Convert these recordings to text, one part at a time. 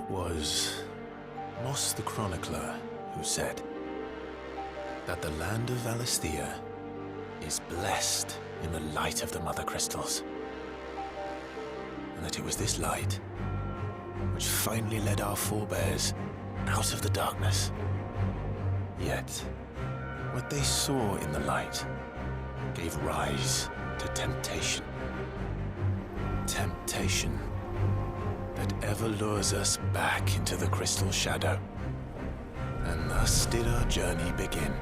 It was Moss the Chronicler who said that the land of Valisthea is blessed in the light of the Mother Crystals, and that it was this light which finally led our forebears out of the darkness. Yet, what they saw in the light gave rise to temptation. Temptation that ever lures us back into the crystal shadow. And thus did our journey begin.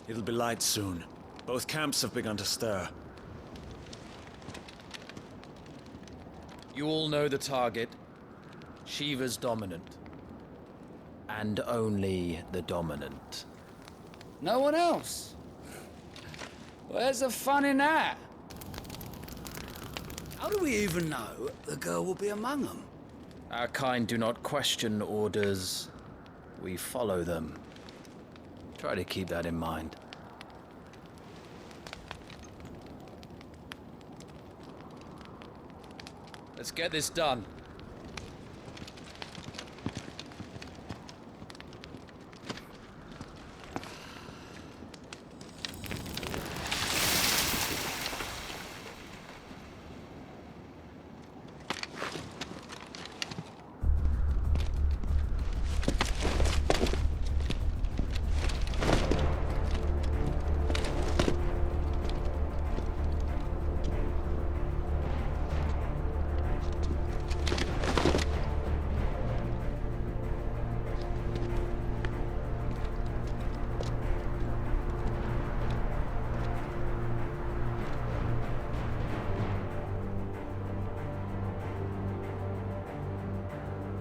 It'll be light soon. Both camps have begun to stir. You all know the target. Shiva's dominant. And only the dominant. No one else? Where's the fun in that? How do we even know the girl will be among them? Our kind do not question orders. We follow them. Try to keep that in mind. Let's get this done.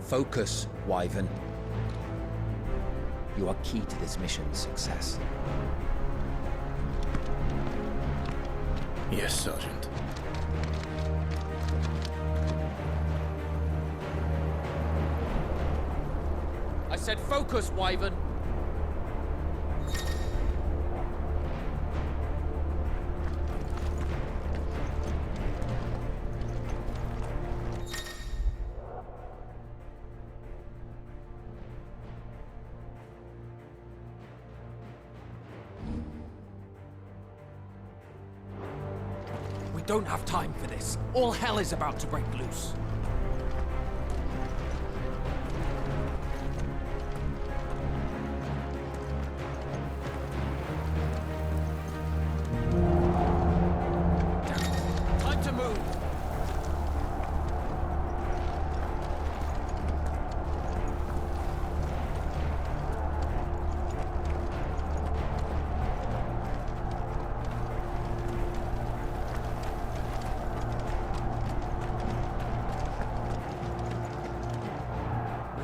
Focus, Wyvern. You are key to this mission's success. Yes, Sergeant. I said focus, Wyvern. don't have time for this. All hell is about to break loose. Time to move!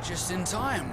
Just in time.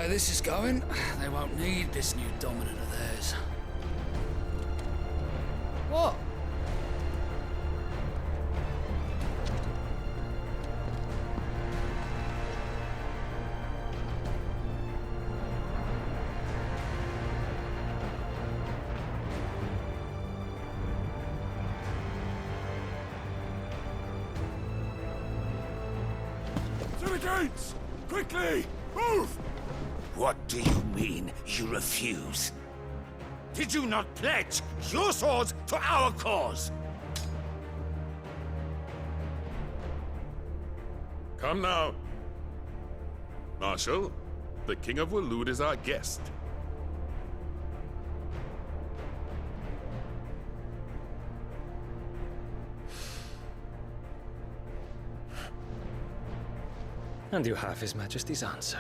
This is going, they won't need this new dominant of theirs. What? To the gates! Quickly! Move! What do you mean, you refuse? Did you not pledge your swords to our cause? Come now. Marshal, the King of Waloed is our guest. And you have His Majesty's answer.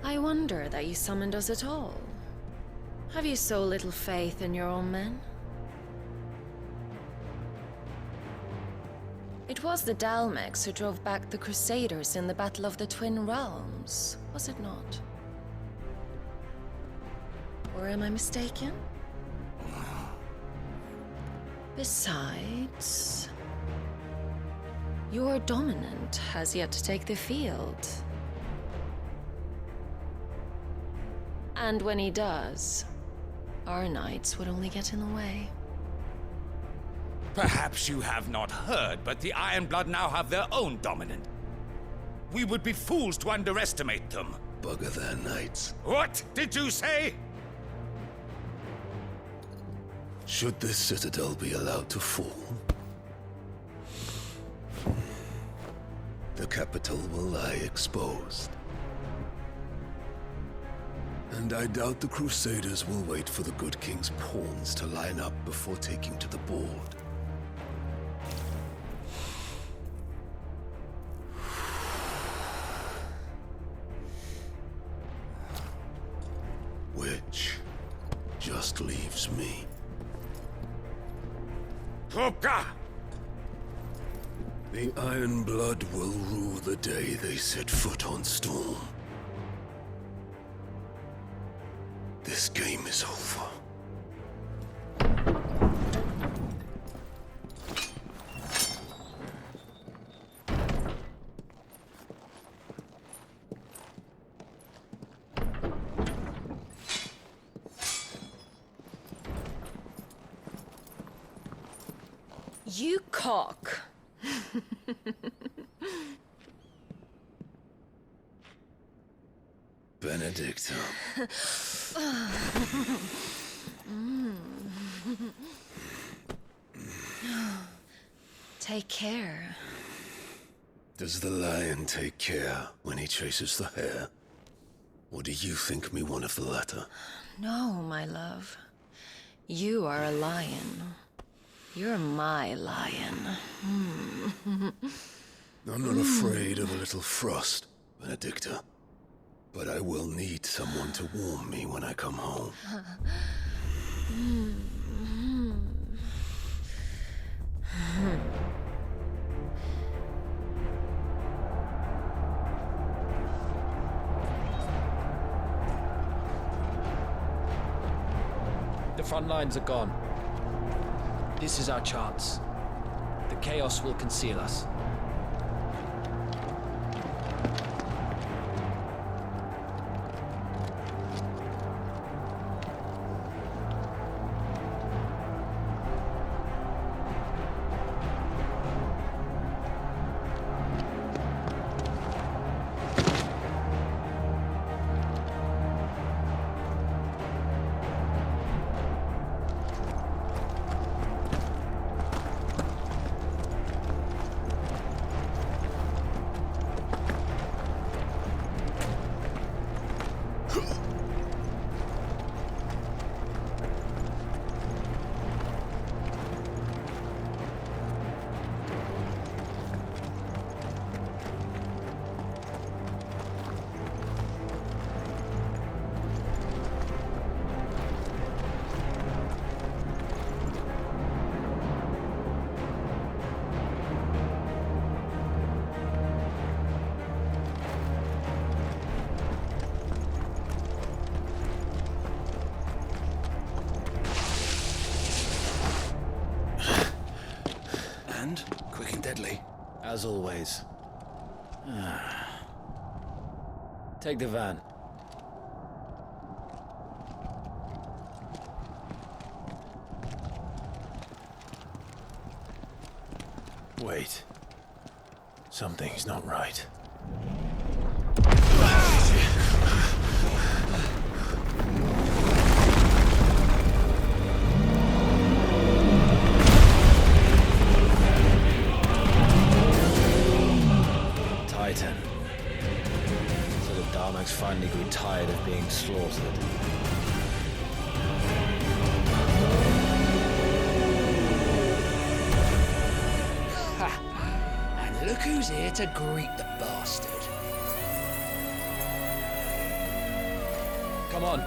I wonder that you summoned us at all. Have you so little faith in your own men? It was the Dalmex who drove back the Crusaders in the Battle of the Twin Realms, was it not? Or am I mistaken? Besides, your dominant has yet to take the field. And when he does, our knights would only get in the way. Perhaps you have not heard, but the Ironblood now have their own dominant. We would be fools to underestimate them. Bugger their knights. What did you say? Should this citadel be allowed to fall, the capital will lie exposed. And I doubt the Crusaders will wait for the good king's pawns to line up before taking to the board. Which just leaves me. Hopka! The Ironblood will rule the day they set foot on Storm. This game is over. You cock. Benedicta. Take care. Does the lion take care when he chases the hare? Or do you think me one of the latter? No, my love. You are a lion. You're my lion. I'm not afraid of a little frost, Benedicta. But I will need someone to warm me when I come home. The front lines are gone. This is our chance. The chaos will conceal us. Quick and deadly. As always. Take the van. Wait. Something's not right. Titan. So the Darmaks finally grew tired of being slaughtered. And look who's here to greet the bastard. Come on.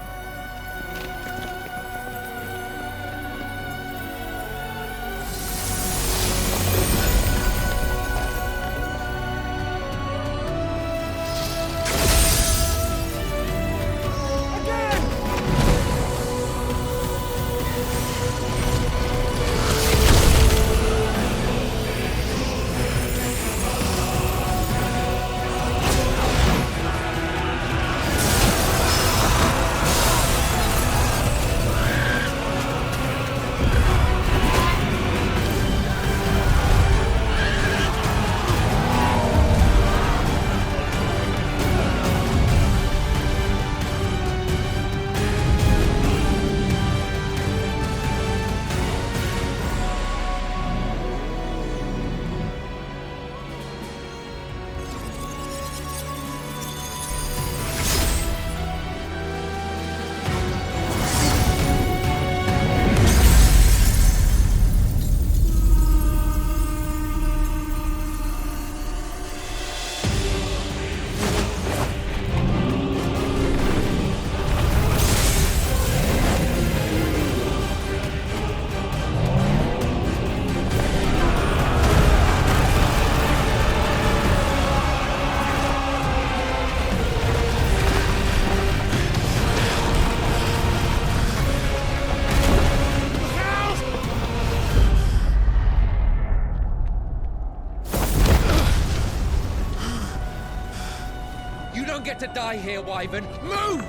You don't get to die here, Wyvern. Move!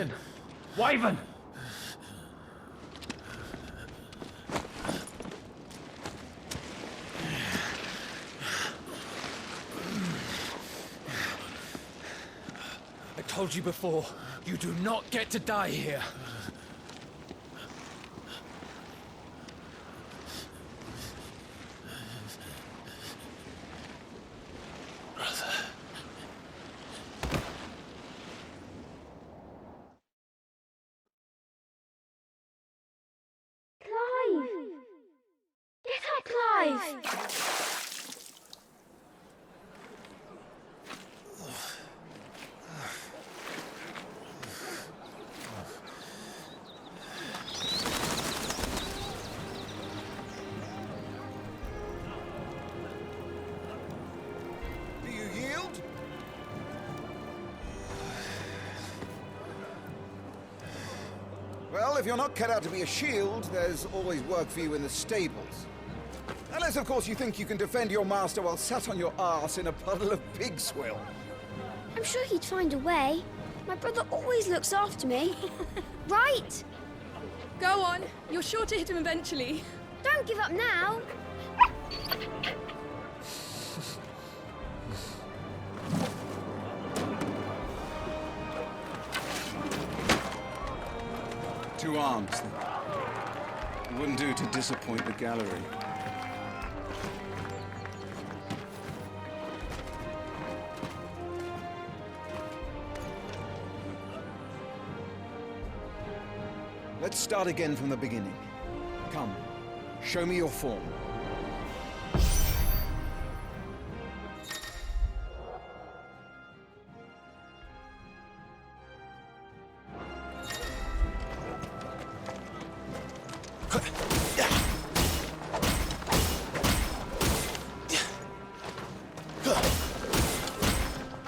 Listen, Wyvern! I told you before, you do not get to die here. Do you yield? Well, if you're not cut out to be a shield, there's always work for you in the stables. Unless, of course, you think you can defend your master while sat on your arse in a puddle of pig swill. I'm sure he'd find a way. My brother always looks after me. Right? Go on. You're sure to hit him eventually. Don't give up now. Two arms, then. It wouldn't do to disappoint the gallery. Let's start again from the beginning. Come, show me your form.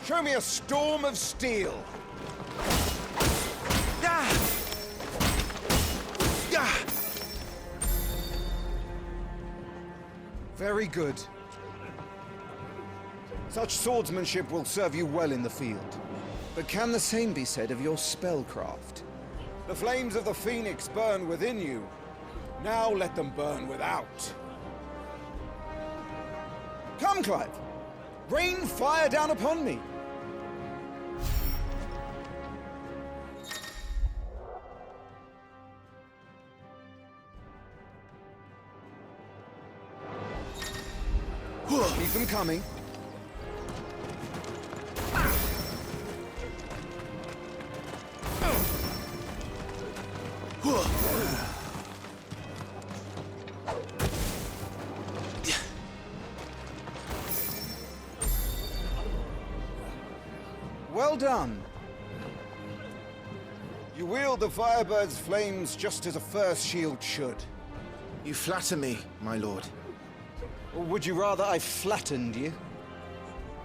Show me a storm of steel. Very good. Such swordsmanship will serve you well in the field. But can the same be said of your spellcraft? The flames of the Phoenix burn within you. Now let them burn without. Come, Clive. Rain fire down upon me. Keep them coming. Well done. You wield the Firebird's flames just as a first shield should. You flatter me, my lord. Or would you rather I flattened you?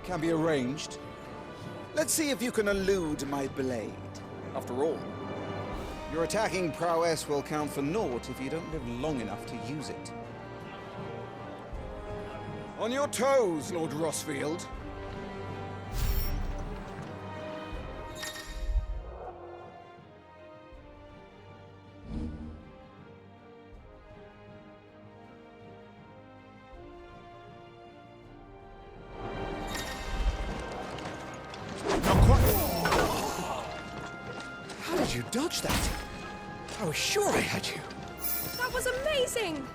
Can be arranged. Let's see if you can elude my blade. After all, your attacking prowess will count for naught if you don't live long enough to use it. On your toes, Lord Rosfield. How did you dodge that? I was sure I had you. That was amazing!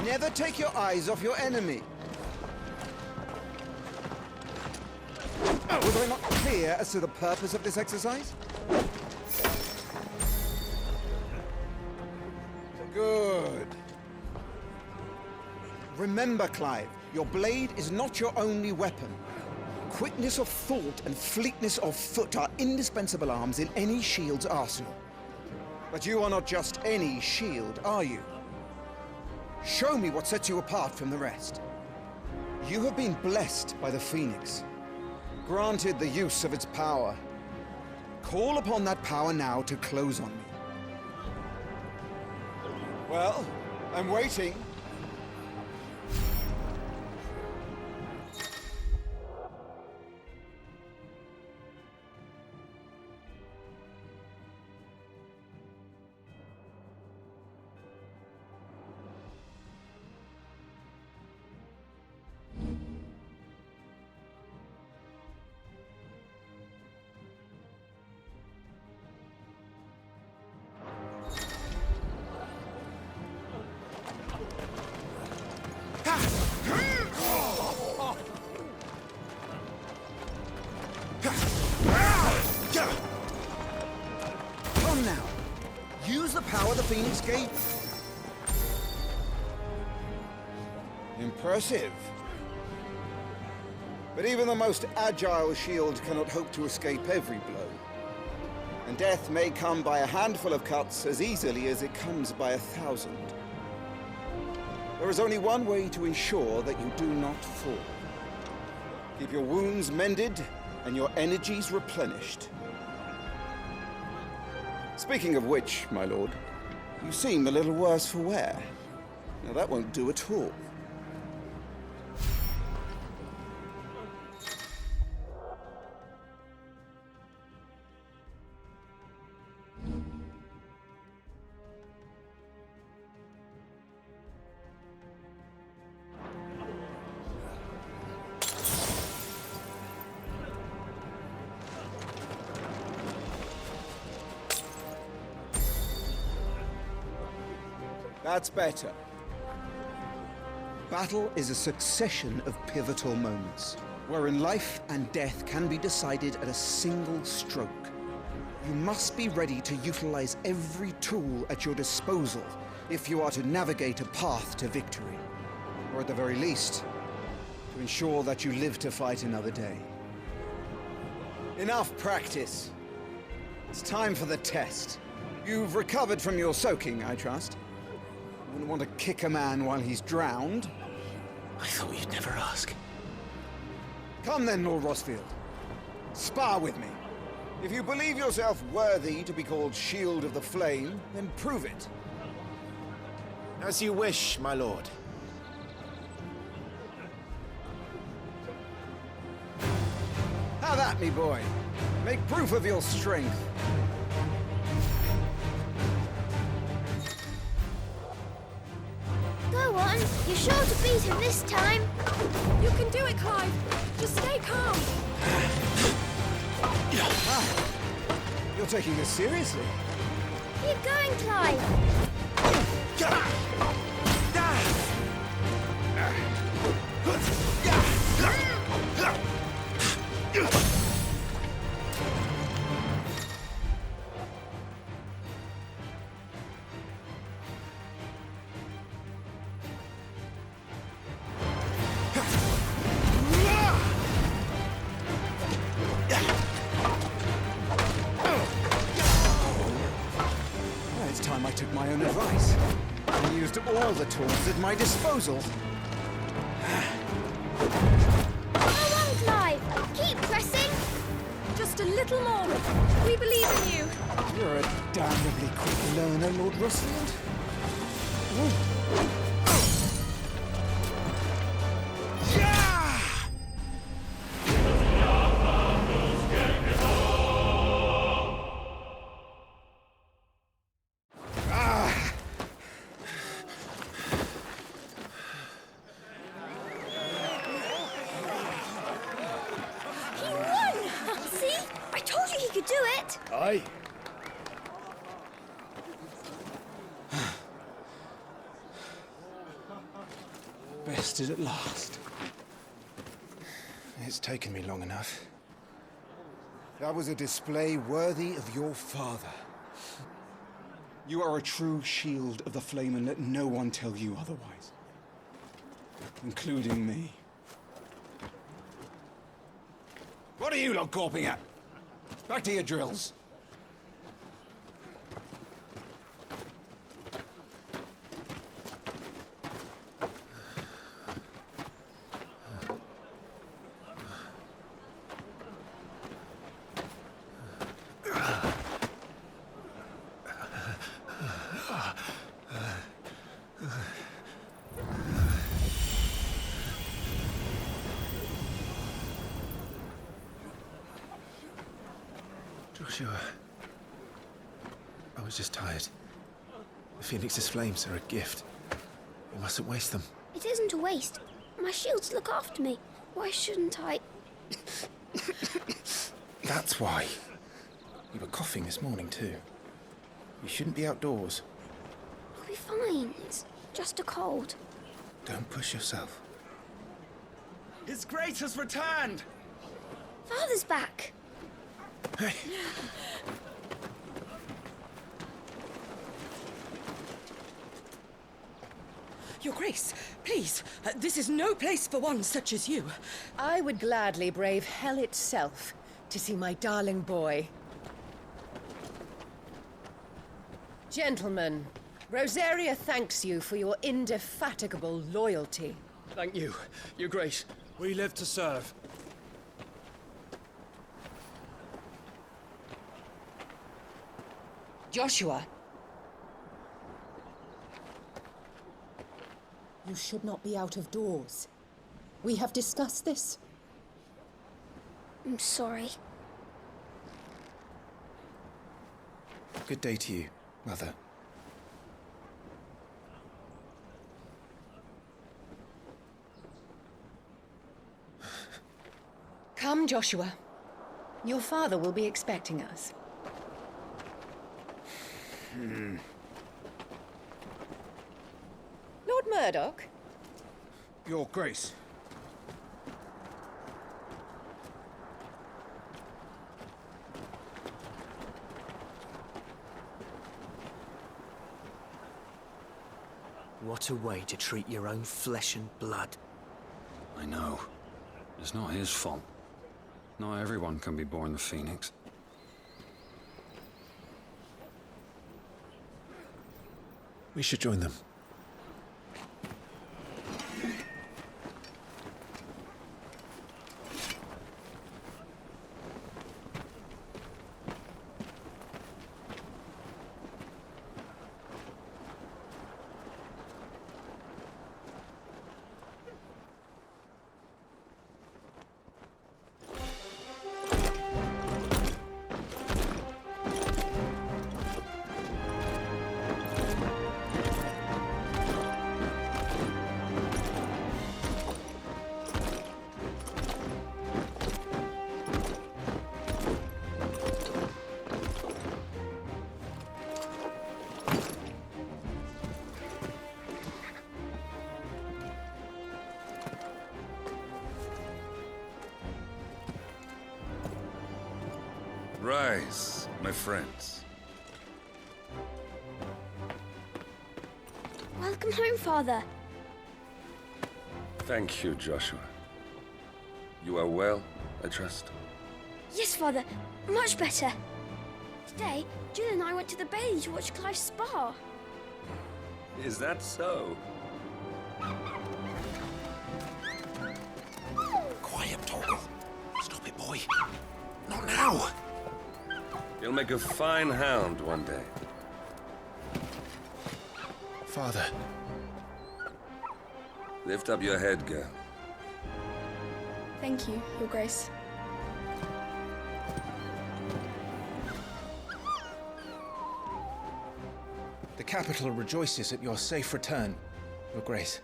Never take your eyes off your enemy. Was I not clear as to the purpose of this exercise? Good. Remember, Clive, your blade is not your only weapon. Quickness of thought and fleetness of foot are indispensable arms in any shield's arsenal. But you are not just any shield, are you? Show me what sets you apart from the rest. You have been blessed by the Phoenix, granted the use of its power. Call upon that power now to close on me. Well, I'm waiting. on now. Use the power the Phoenix gave you. Impressive. But even the most agile shield cannot hope to escape every blow. And death may come by a handful of cuts as easily as it comes by 1,000. There is only one way to ensure that you do not fall. Keep your wounds mended and your energies replenished. Speaking of which, my lord, you seem a little worse for wear. Now that won't do at all. That's better. Battle is a succession of pivotal moments, wherein life and death can be decided at a single stroke. You must be ready to utilize every tool at your disposal if you are to navigate a path to victory. Or at the very least, to ensure that you live to fight another day. Enough practice. It's time for the test. You've recovered from your soaking, I trust? You wouldn't want to kick a man while he's drowned. I thought you'd never ask. Come then, Lord Rosfield. Spar with me. If you believe yourself worthy to be called Shield of the Flame, then prove it. As you wish, my lord. Have at me, boy. Make proof of your strength. Go on. You're sure to beat him this time. You can do it, Clive. Just stay calm. You're taking this seriously. Keep going, Clive. It's time I took my own advice. I used all the tools at my disposal. Go on, Clive. Keep pressing. Just a little more. We believe in you. You're a damnably quick learner, Lord Rosfield. He won! See? I told you he could do it. Aye. Bested at last. It's taken me long enough. That was a display worthy of your father. You are a true shield of the flame, and let no one tell you otherwise. Including me. What are you lot gawping at? Back to your drills. Joshua, I was just tired. The Phoenix's flames are a gift. We mustn't waste them. It isn't a waste. My shields look after me. Why shouldn't I? That's why. You were coughing this morning too. You shouldn't be outdoors. I'll be fine. It's just a cold. Don't push yourself. His Grace has returned! Father's back. Hey. Your Grace, please, this is no place for one such as you. I would gladly brave hell itself to see my darling boy. Gentlemen, Rosaria thanks you for your indefatigable loyalty. Thank you, Your Grace. We live to serve. Joshua. You should not be out of doors. We have discussed this. I'm sorry. Good day to you, Mother. Come, Joshua. Your father will be expecting us. Lord Murdoch? Your Grace. What a way to treat your own flesh and blood. I know. It's not his fault. Not everyone can be born the Phoenix. We should join them. Rise, my friends. Welcome home, Father. Thank you, Joshua. You are well, I trust? Yes, Father. Much better. Today, Jill and I went to the Bailey to watch Clive spar. Is that so? Quiet, Torgal. Stop it, boy. Not now. You'll make a fine hound one day. Father. Lift up your head, girl. Thank you, Your Grace. The capital rejoices at your safe return, Your Grace.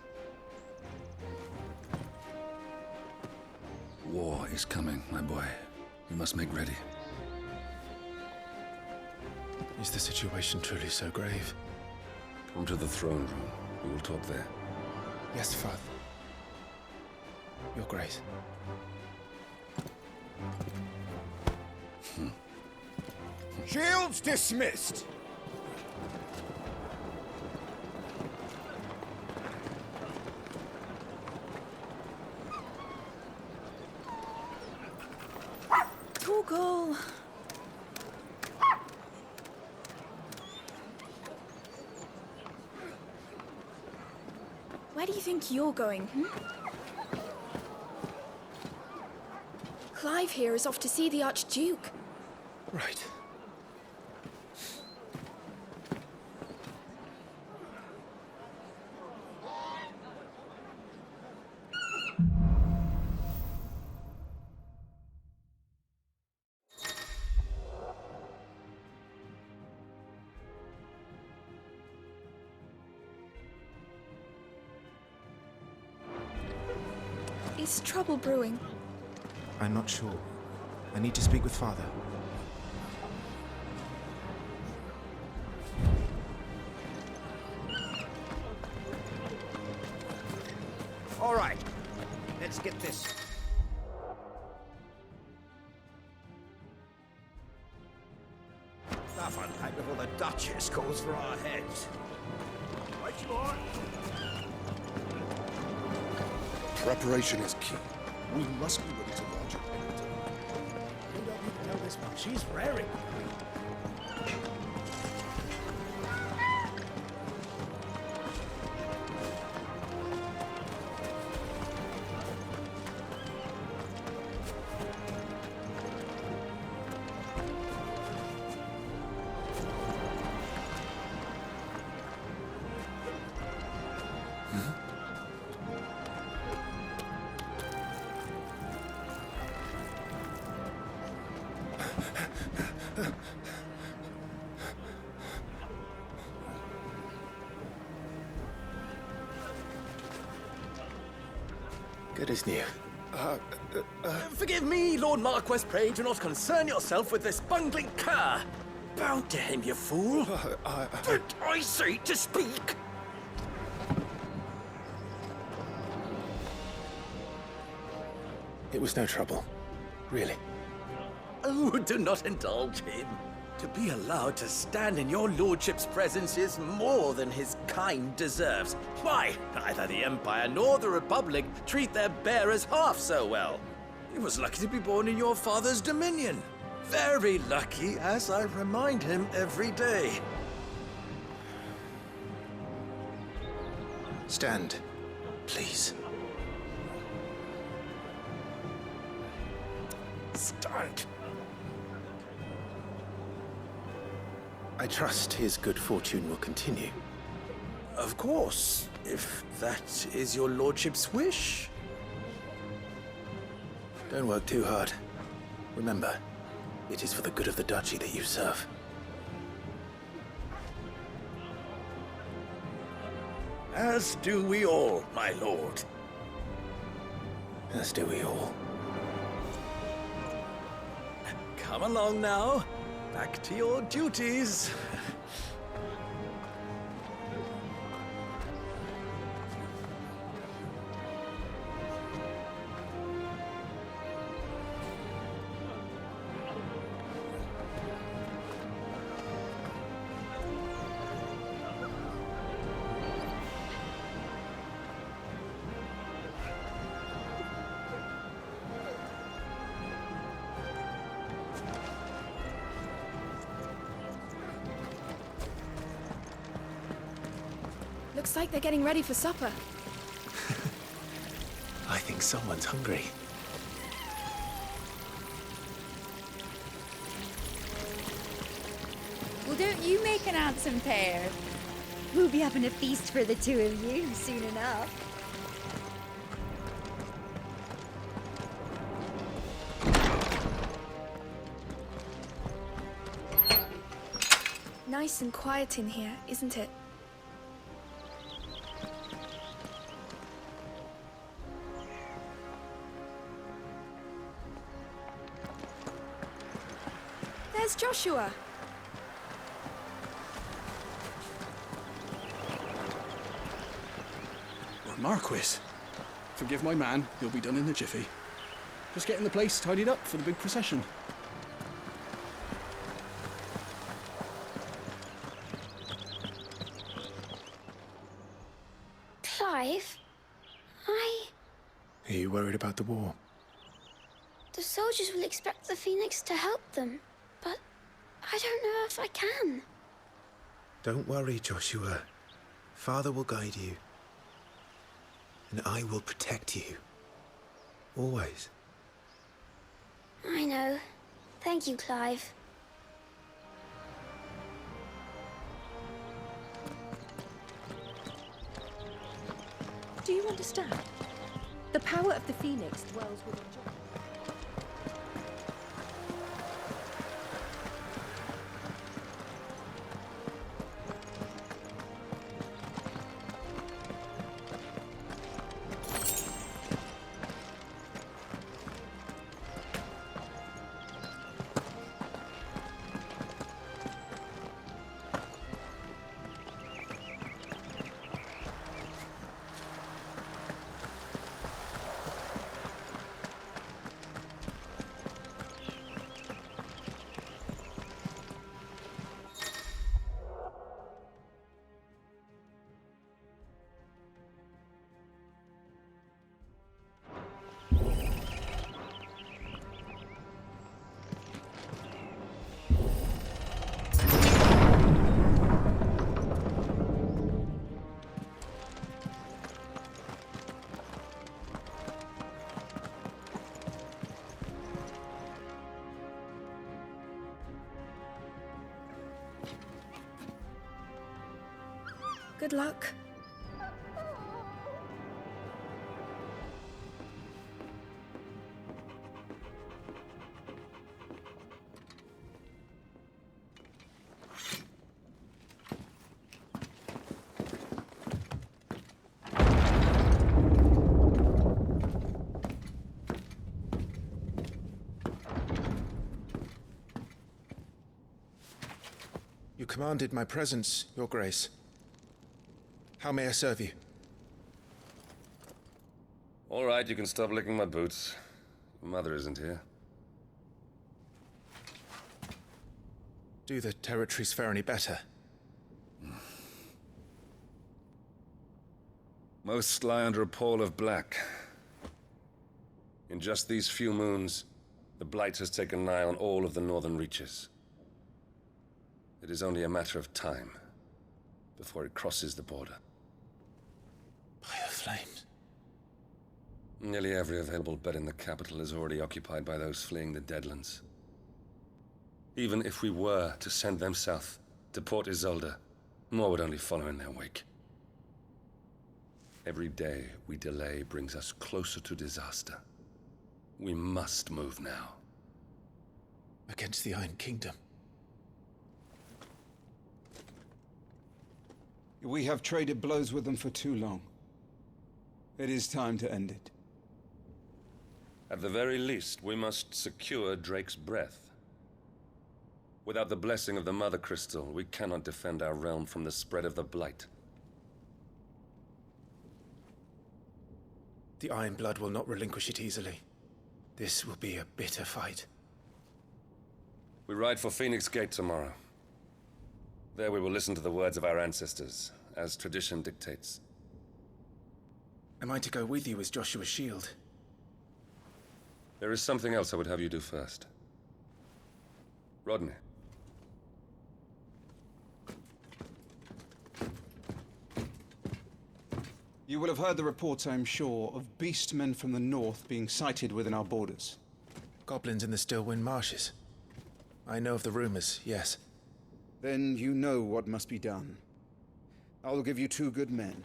War is coming, my boy. We must make ready. Is the situation truly so grave? Come to the throne room. We will talk there. Yes, Father. Your Grace. Shields dismissed! Torgal! Where do you think you're going, Clive here is off to see the Archduke. Right. Is trouble brewing? I'm not sure. I need to speak with Father. All right, let's get this. Stuff unpacked before the Duchess calls for our heads. Right you are. Preparation is key. We must be ready to launch at any time. You don't need to tell this one. She's raring. Good as new. Forgive me, Lord Marquess, pray do not concern yourself with this bungling cur. Bow to him, you fool. Did I say to speak? It was no trouble. Really. Oh, do not indulge him. To be allowed to stand in your lordship's presence is more than his kind deserves. Why, neither the Empire nor the Republic treat their bearers half so well. He was lucky to be born in your father's dominion. Very lucky, as I remind him every day. Stand, please. Stand. I trust his good fortune will continue. Of course, if that is your lordship's wish. Don't work too hard. Remember, it is for the good of the duchy that you serve. As do we all, my lord. As do we all. Come along now. Back to your duties. Looks like they're getting ready for supper. I think someone's hungry. Well, don't you make an handsome pair? We'll be having a feast for the two of you soon enough. Nice and quiet in here, isn't it? There's Joshua. Lord Marquis. Forgive my man, he'll be done in a jiffy. Just getting the place tidied up for the big procession. Clive, Are you worried about the war? the soldiers will expect the Phoenix to help them, but I don't know if I can. Don't worry, Joshua. Father will guide you. And I will protect you. Always. I know. Thank you, Clive. Do you understand? The power of the Phoenix dwells within Joshua. Good luck. You commanded my presence, Your Grace. How may I serve you? All right, you can stop licking my boots. Your mother isn't here. Do the territories fare any better? Most lie under a pall of black. In just these few moons, the Blight has taken nigh on all of the northern reaches. It is only a matter of time before it crosses the border. By the flames. Nearly every available bed in the capital is already occupied by those fleeing the Deadlands. Even if we were to send them south to Port Isolde, more would only follow in their wake. Every day we delay brings us closer to disaster. We must move now. Against the Iron Kingdom. We have traded blows with them for too long. It is time to end it. At the very least, we must secure Drake's breath. Without the blessing of the Mother Crystal, we cannot defend our realm from the spread of the Blight. The Iron Blood will not relinquish it easily. This will be a bitter fight. We ride for Phoenix Gate tomorrow. There we will listen to the words of our ancestors, as tradition dictates. Am I to go with you as Joshua's shield? There is something else I would have you do first. Rodney. You will have heard the reports, I am sure, of beastmen from the north being sighted within our borders. Goblins in the Stillwind Marshes. I know of the rumors, yes. Then you know what must be done. I will give you 2 good men.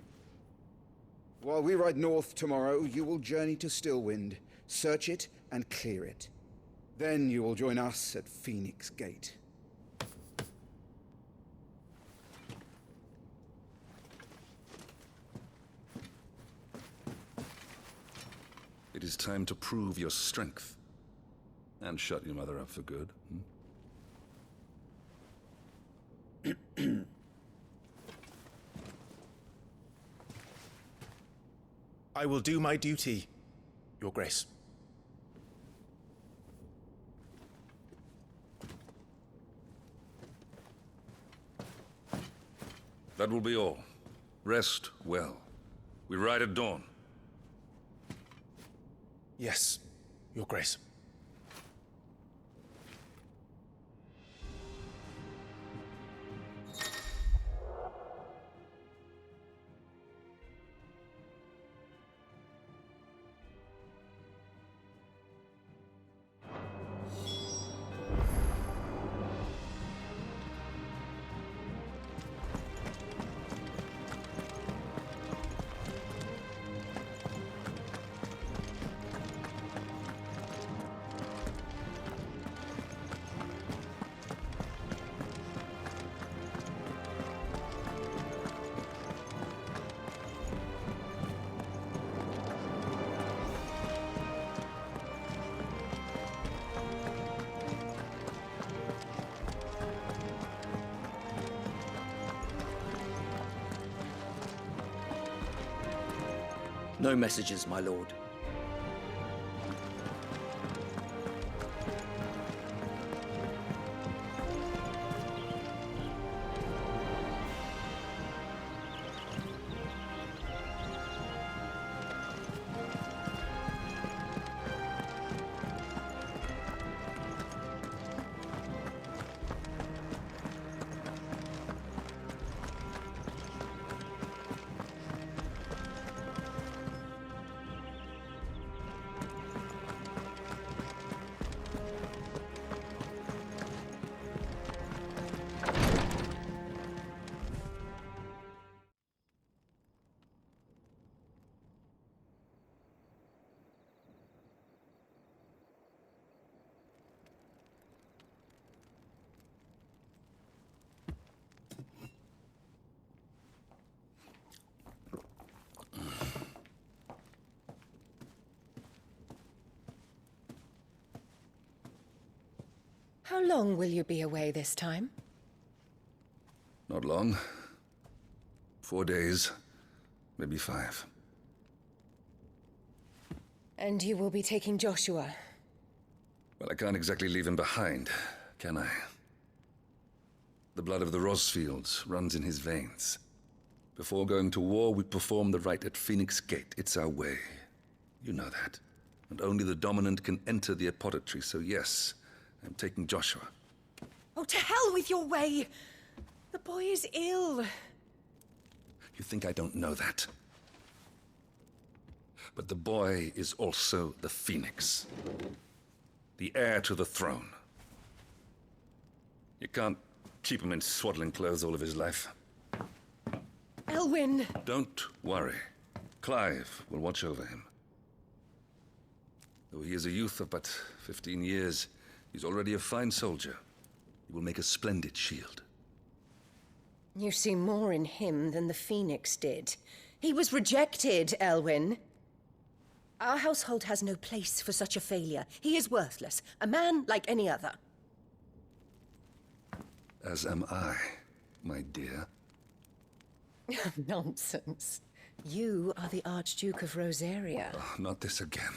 While we ride north tomorrow, you will journey to Stillwind, search it and clear it. Then you will join us at Phoenix Gate. It is time to prove your strength. And shut your mother up for good. I will do my duty, Your Grace. That will be all. Rest well. We ride at dawn. Yes, Your Grace. No messages, my lord. How long will you be away this time? Not long. 4 days, maybe 5. And you will be taking Joshua? Well, I can't exactly leave him behind, can I? The blood of the Rosfields runs in his veins. Before going to war, we perform the rite at Phoenix Gate. It's our way. You know that. And only the dominant can enter the apothecary, so yes, I'm taking Joshua. Oh, to hell with your way! The boy is ill. You think I don't know that? But the boy is also the Phoenix. The heir to the throne. You can't keep him in swaddling clothes all of his life. Elwyn! Don't worry. Clive will watch over him. Though he is a youth of but 15 years, he's already a fine soldier. He will make a splendid shield. You see more in him than the Phoenix did. He was rejected, Elwyn. Our household has no place for such a failure. He is worthless, a man like any other. As am I, my dear. Nonsense. You are the Archduke of Rosaria. Oh, not this again.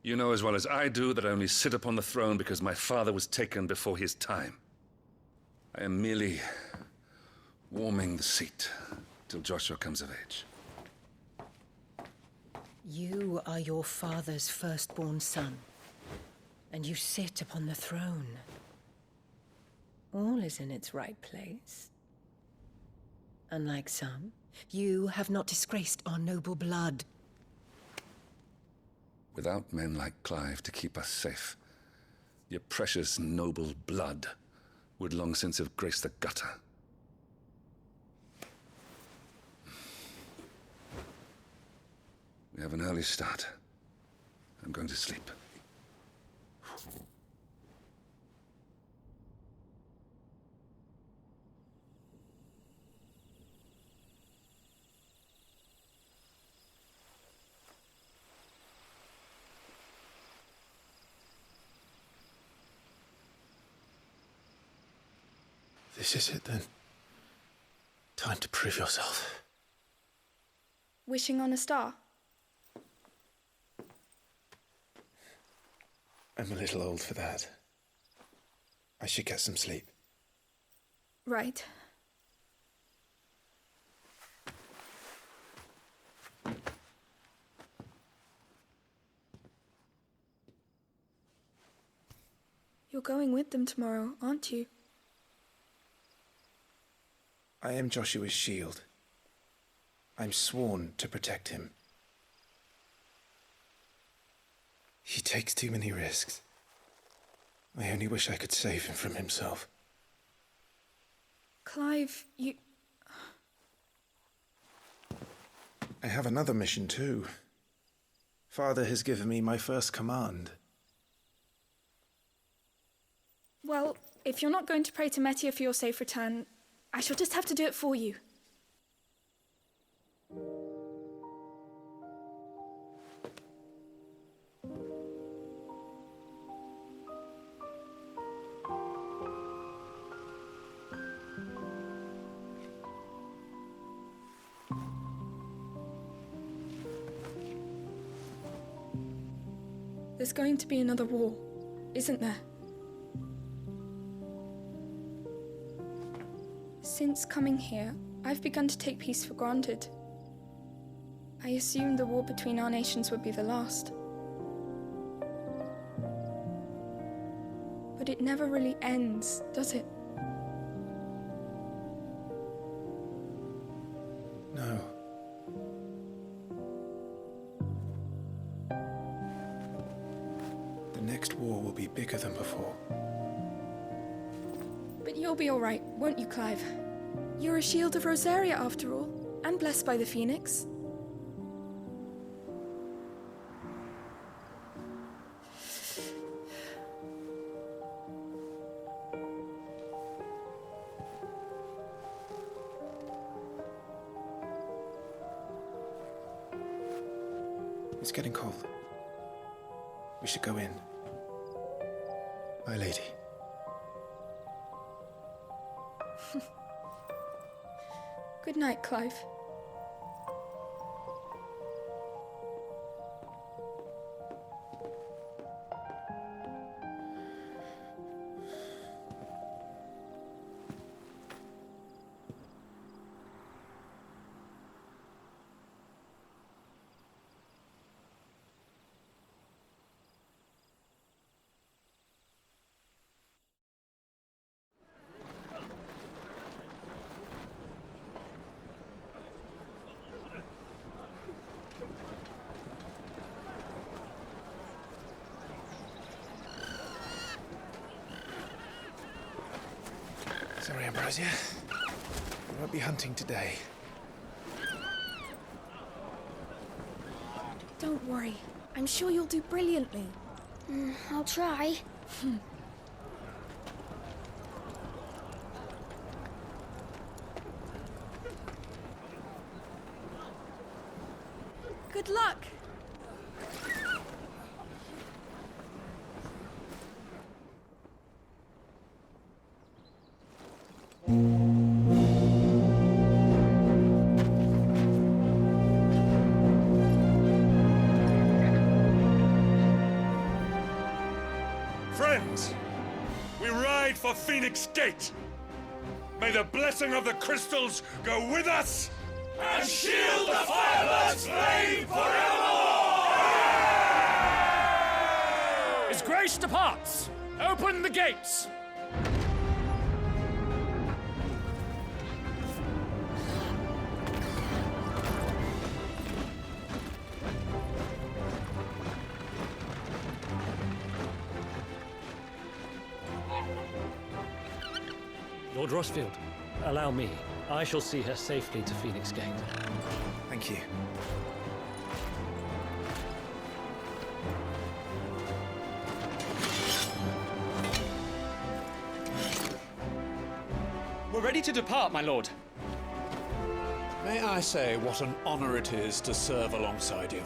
You know as well as I do that I only sit upon the throne because my father was taken before his time. I am merely warming the seat till Joshua comes of age. You are your father's firstborn son, and you sit upon the throne. All is in its right place. Unlike some, you have not disgraced our noble blood. Without men like Clive to keep us safe, your precious noble blood would long since have graced the gutter. We have an early start. I'm going to sleep. This is it then. Time to prove yourself. Wishing on a star? I'm a little old for that. I should get some sleep. Right. You're going with them tomorrow, aren't you? I am Joshua's shield. I'm sworn to protect him. He takes too many risks. I only wish I could save him from himself. Clive, you... I have another mission too. Father has given me my first command. Well, if you're not going to pray to Metia for your safe return, I shall just have to do it for you. There's going to be another war, isn't there? Since coming here, I've begun to take peace for granted. I assumed the war between our nations would be the last. But it never really ends, does it? No. The next war will be bigger than before. But you'll be all right, won't you, Clive? You're a shield of Rosaria, after all, and blessed by the Phoenix. It's getting cold. We should go in. My lady. Good night, Clive. Sorry, Ambrosia. We won't be hunting today. Don't worry. I'm sure you'll do brilliantly. I'll try. Good luck! Friends, we ride for Phoenix Gate. May the blessing of the crystals go with us and shield the Firebird's flame forevermore! His Grace departs! Open the gates! Lord Rosfield, allow me. I shall see her safely to Phoenix Gate. Thank you. We're ready to depart, my lord. May I say what an honor it is to serve alongside you?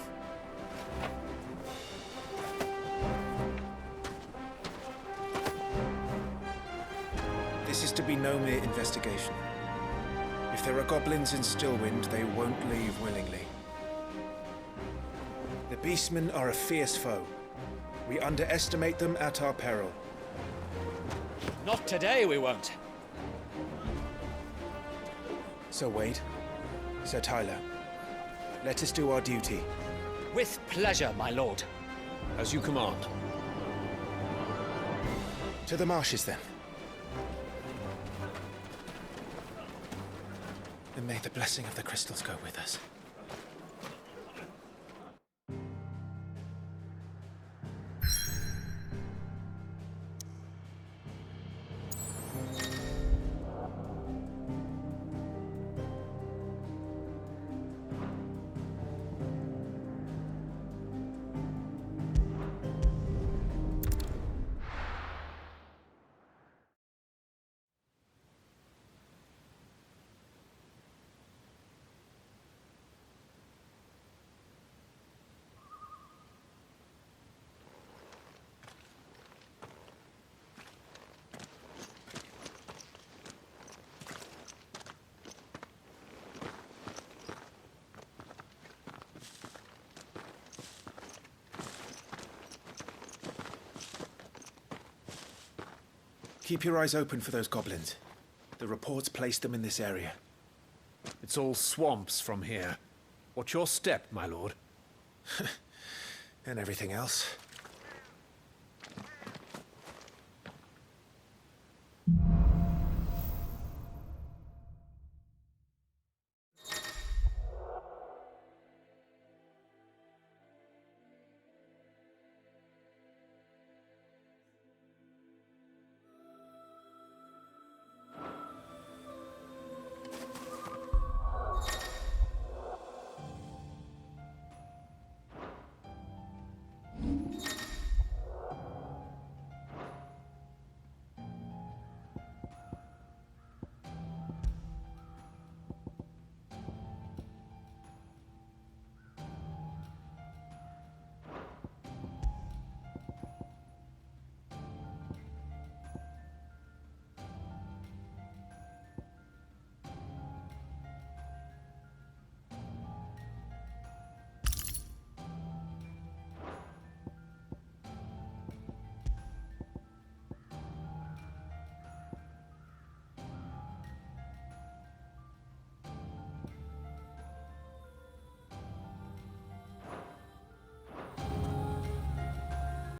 This is to be no mere investigation. If there are goblins in Stillwind, they won't leave willingly. The Beastmen are a fierce foe. We underestimate them at our peril. Not today, we won't. Sir Wade, Sir Tyler, let us do our duty. With pleasure, my lord. As you command. To the marshes, then. And may the blessing of the crystals go with us. Keep your eyes open for those goblins. The reports placed them in this area. It's all swamps from here. What's your step, my lord? And everything else.